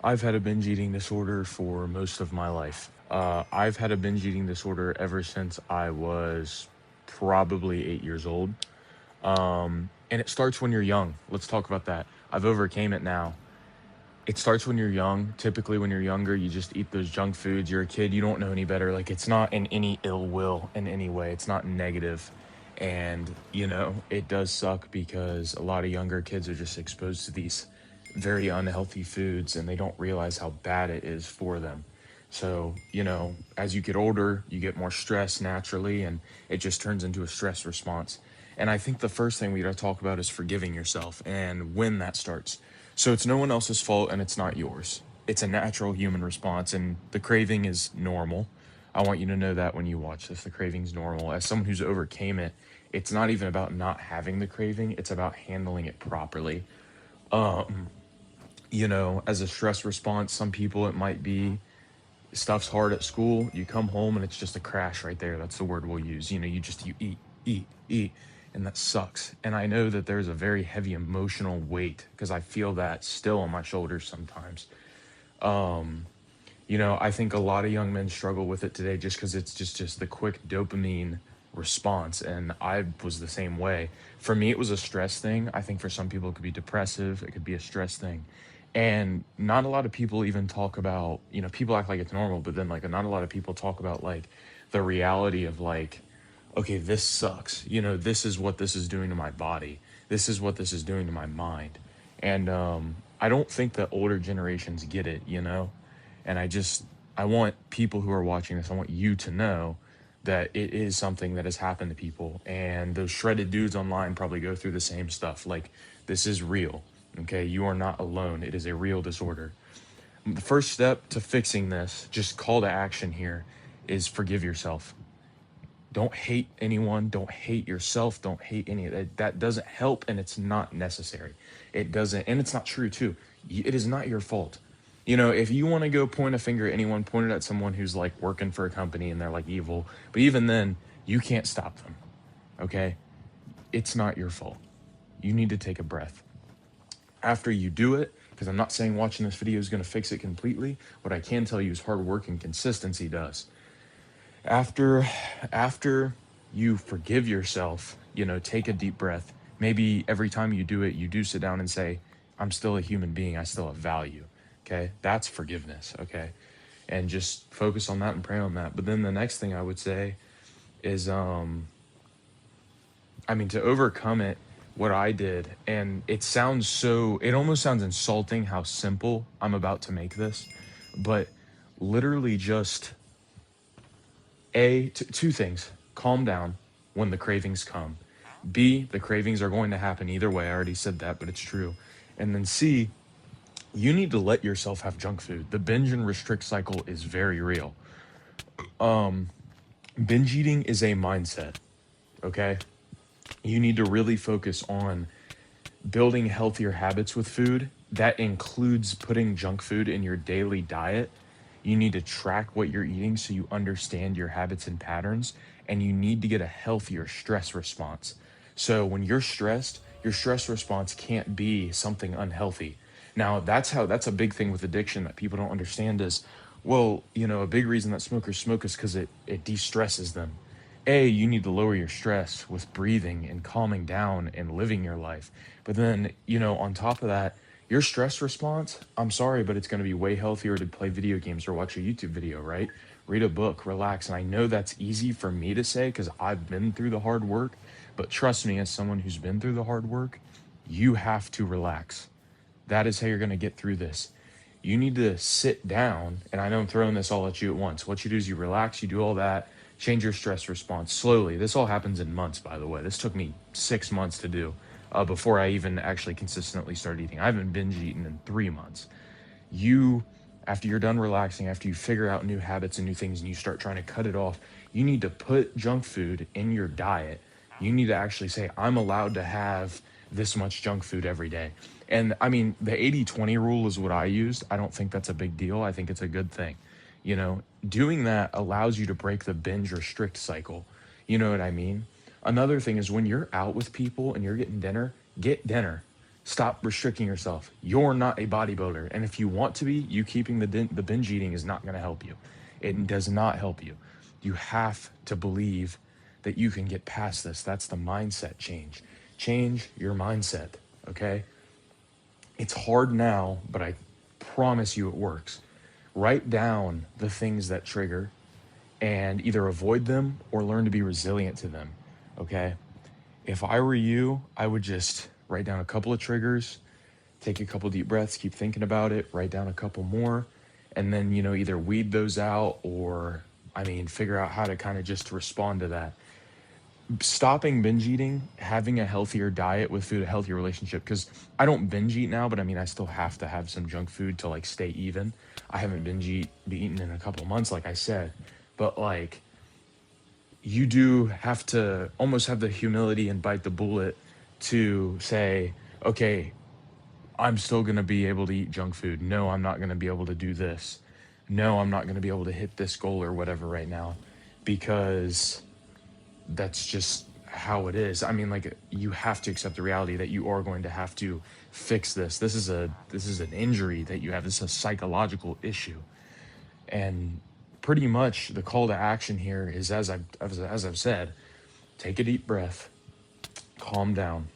I've had a binge eating disorder for most of my life. I've had a binge eating disorder ever since I was probably 8 years old. And it starts when you're young. Let's talk about that. I've overcame it now. It starts when you're young. Typically, when you're younger, you just eat those junk foods. You're a kid, you don't know any better. Like, it's not in any ill will in any way, it's not negative. And, it does suck because a lot of younger kids are just exposed to these very unhealthy foods and they don't realize how bad it is for them. So, as you get older, you get more stress naturally, and it just turns into a stress response. And I think the first thing we got to talk about is forgiving yourself and when that starts. So, it's no one else's fault and it's not yours. It's a natural human response, and the craving is normal. I want you to know that when you watch this, the craving's normal. As someone who's overcame it, it's not even about not having the craving, it's about handling it properly. As a stress response, some people it might be stuff's hard at school. You come home and it's just a crash right there. That's the word we'll use. You eat, and that sucks. And I know that there's a very heavy emotional weight because I feel that still on my shoulders sometimes. I think a lot of young men struggle with it today just because it's just the quick dopamine response. And I was the same way. For me, it was a stress thing. I think for some people, it could be depressive, it could be a stress thing. And not a lot of people even talk about, people act like it's normal, but then like not a lot of people talk about like the reality of like, okay, this sucks. This is what this is doing to my body. This is what this is doing to my mind. And I don't think that older generations get it. And I want people who are watching this, I want you to know that it is something that has happened to people. And those shredded dudes online probably go through the same stuff. Like, this is real. Okay. You are not alone. It is a real disorder. The first step to fixing this, just call to action here, is forgive yourself. Don't hate anyone. Don't hate yourself. Don't hate any of that. That doesn't help, and it's not necessary. It doesn't, and it's not true too. It is not your fault. If you want to go point a finger at anyone, point it at someone who's like working for a company and they're like evil. But even then, you can't stop them. Okay? It's not your fault. You need to take a breath. After you do it, because I'm not saying watching this video is going to fix it completely, what I can tell you is hard work and consistency does. After you forgive yourself, take a deep breath. Maybe every time you do it, you do sit down and say, I'm still a human being. I still have value. Okay. That's forgiveness. Okay. And just focus on that and pray on that. But then the next thing I would say is, to overcome it, what I did, and it almost sounds insulting how simple I'm about to make this, but literally just two things: calm down when the cravings come. B, the cravings are going to happen either way. I already said that, but it's true. And then C, you need to let yourself have junk food. The binge and restrict cycle is very real. Binge eating is a mindset, okay? You need to really focus on building healthier habits with food. That includes putting junk food in your daily diet. You need to track what you're eating so you understand your habits and patterns, and you need to get a healthier stress response. So when you're stressed, your stress response can't be something unhealthy. Now, that's a big thing with addiction that people don't understand is, well, a big reason that smokers smoke is because it de-stresses them. You need to lower your stress with breathing and calming down and living your life. But then, on top of that, your stress response, I'm sorry, but it's going to be way healthier to play video games or watch a YouTube video, right? Read a book, relax. And I know that's easy for me to say because I've been through the hard work. But trust me, as someone who's been through the hard work, you have to relax. That is how you're going to get through this. You need to sit down, and I know I'm throwing this all at you at once. What you do is you relax, you do all that, change your stress response slowly. This all happens in months, by the way. This took me 6 months to do before I even actually consistently started eating. I haven't binge eaten in 3 months. After you're done relaxing, after you figure out new habits and new things and you start trying to cut it off, you need to put junk food in your diet. You need to actually say, I'm allowed to have this much junk food every day. And the 80-20 rule is what I used. I don't think that's a big deal. I think it's a good thing. Doing that allows you to break the binge restrict cycle. You know what I mean? Another thing is when you're out with people and you're getting dinner, get dinner. Stop restricting yourself. You're not a bodybuilder. And if you want to be, you keeping the binge eating is not going to help you. It does not help you. You have to believe that you can get past this. That's the mindset change. Change your mindset, okay? It's hard now, but I promise you it works. Write down the things that trigger and either avoid them or learn to be resilient to them, okay? If I were you, I would just write down a couple of triggers, take a couple deep breaths, keep thinking about it, write down a couple more, and then, either weed those out or, figure out how to kind of just respond to that. Stopping binge eating, having a healthier diet with food, a healthier relationship, because I don't binge eat now, but I still have to have some junk food to like stay even. I haven't eaten in a couple of months, like I said, but like, you do have to almost have the humility and bite the bullet to say, okay, I'm still going to be able to eat junk food. No, I'm not going to be able to do this. No, I'm not going to be able to hit this goal or whatever right now, because that's just how it is. Like, you have to accept the reality that you are going to have to fix this. This is an injury that you have. This is a psychological issue. And pretty much the call to action here is, as I've said, take a deep breath, calm down,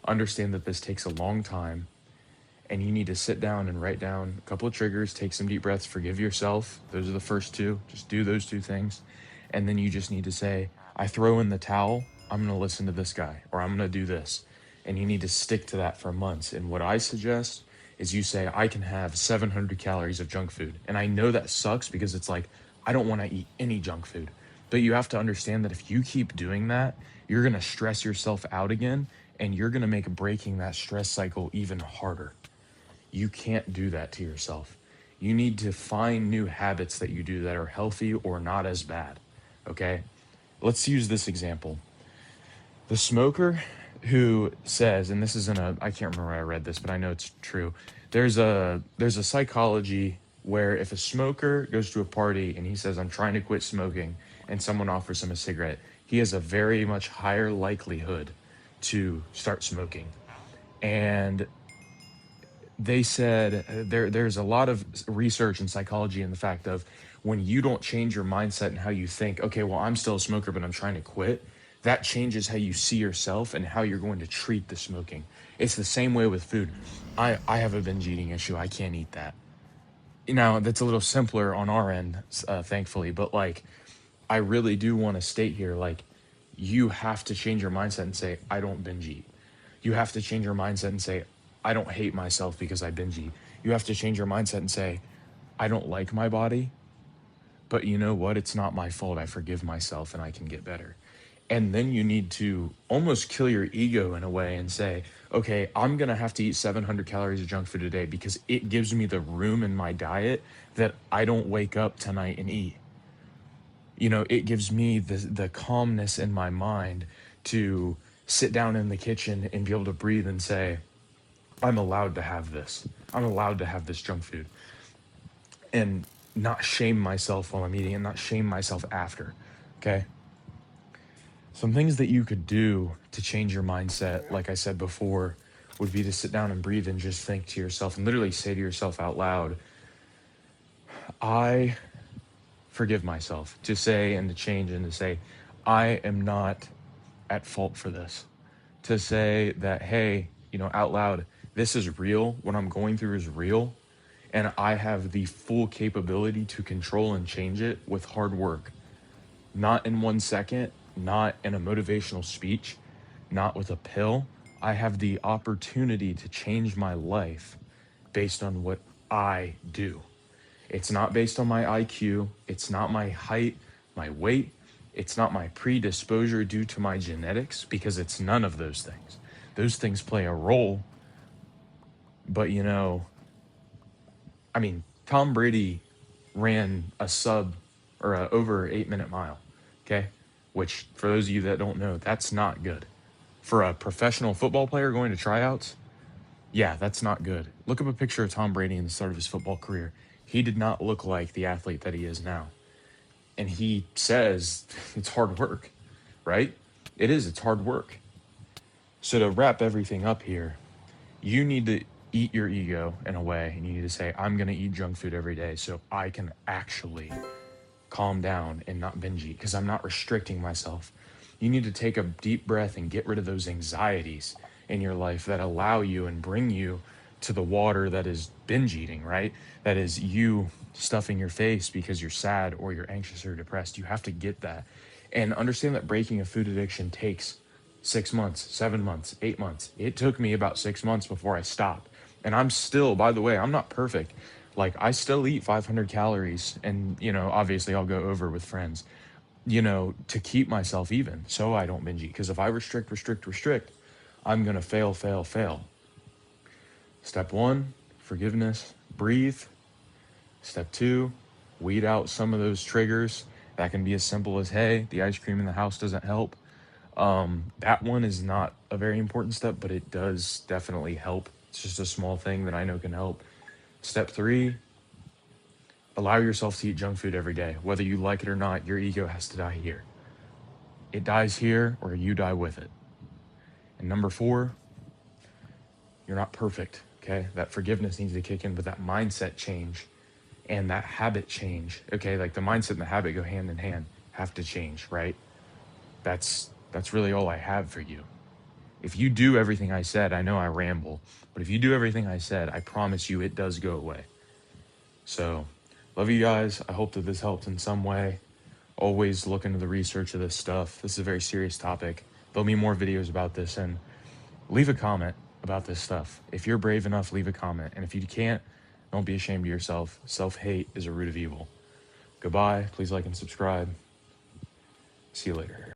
understand that this takes a long time, and you need to sit down and write down a couple of triggers, take some deep breaths, forgive yourself. Those are the first two. Just do those two things. And then you just need to say, I throw in the towel. I'm going to listen to this guy, or I'm going to do this. And you need to stick to that for months. And what I suggest is you say, I can have 700 calories of junk food. And I know that sucks because it's like, I don't want to eat any junk food. But you have to understand that if you keep doing that, you're going to stress yourself out again, and you're going to make breaking that stress cycle even harder. You can't do that to yourself. You need to find new habits that you do that are healthy or not as bad, okay? Let's use this example. The smoker who says, and this isn't I can't remember where I read this, but I know it's true. There's a psychology where if a smoker goes to a party and he says, I'm trying to quit smoking, and someone offers him a cigarette, he has a very much higher likelihood to start smoking. And they said there's a lot of research in psychology in the fact of when you don't change your mindset and how you think, okay, well, I'm still a smoker, but I'm trying to quit, that changes how you see yourself and how you're going to treat the smoking. It's the same way with food. I have a binge eating issue. I can't eat that. Now, that's a little simpler on our end, thankfully, but like, I really do want to state here, like, you have to change your mindset and say, I don't binge eat. You have to change your mindset and say, I don't hate myself because I binge eat. You have to change your mindset and say, I don't like my body, but you know what? It's not my fault. I forgive myself and I can get better. And then you need to almost kill your ego in a way and say, okay, I'm going to have to eat 700 calories of junk food a day because it gives me the room in my diet that I don't wake up tonight and eat. It gives me the calmness in my mind to sit down in the kitchen and be able to breathe and say, I'm allowed to have this. I'm allowed to have this junk food. And not shame myself while I'm eating and not shame myself after, okay? Some things that you could do to change your mindset, like I said before, would be to sit down and breathe and just think to yourself and literally say to yourself out loud, I forgive myself. To say and to change and to say, I am not at fault for this. To say that, hey, out loud, this is real. What I'm going through is real. And I have the full capability to control and change it with hard work. Not in 1 second, not in a motivational speech, not with a pill. I have the opportunity to change my life based on what I do. It's not based on my IQ. It's not my height, my weight. It's not my predisposure due to my genetics, because it's none of those things. Those things play a role. But, Tom Brady ran a sub or a over 8-minute mile, okay? Which, for those of you that don't know, that's not good. For a professional football player going to tryouts, yeah, that's not good. Look up a picture of Tom Brady in the start of his football career. He did not look like the athlete that he is now. And he says it's hard work, right? It is, it's hard work. So to wrap everything up here, You need to eat your ego in a way, and you need to say, I'm going to eat junk food every day so I can actually calm down and not binge eat because I'm not restricting myself. You need to take a deep breath and get rid of those anxieties in your life that allow you and bring you to the water that is binge eating, right? That is you stuffing your face because you're sad or you're anxious or depressed. You have to get that and understand that breaking a food addiction takes 6 months, 7 months, 8 months. It took me about 6 months before I stopped. And I'm still, by the way, I'm not perfect. Like, I still eat 500 calories, and, obviously I'll go over with friends, to keep myself even so I don't binge eat. Because if I restrict, I'm going to fail, fail, fail. Step one, forgiveness, breathe. Step two, weed out some of those triggers. That can be as simple as, hey, the ice cream in the house doesn't help. That one is not a very important step, but it does definitely help. It's just a small thing that I know can help. Step three, allow yourself to eat junk food every day. Whether you like it or not, your ego has to die here. It dies here or you die with it. And number four, you're not perfect, okay? That forgiveness needs to kick in, but that mindset change and that habit change, okay? Like the mindset and the habit go hand in hand, have to change, right? That's really all I have for you. If you do everything I said, I know I ramble, but if you do everything I said, I promise you it does go away. So, love you guys. I hope that this helped in some way. Always look into the research of this stuff. This is a very serious topic. There'll be more videos about this, and leave a comment about this stuff. If you're brave enough, leave a comment. And if you can't, don't be ashamed of yourself. Self-hate is a root of evil. Goodbye. Please like and subscribe. See you later.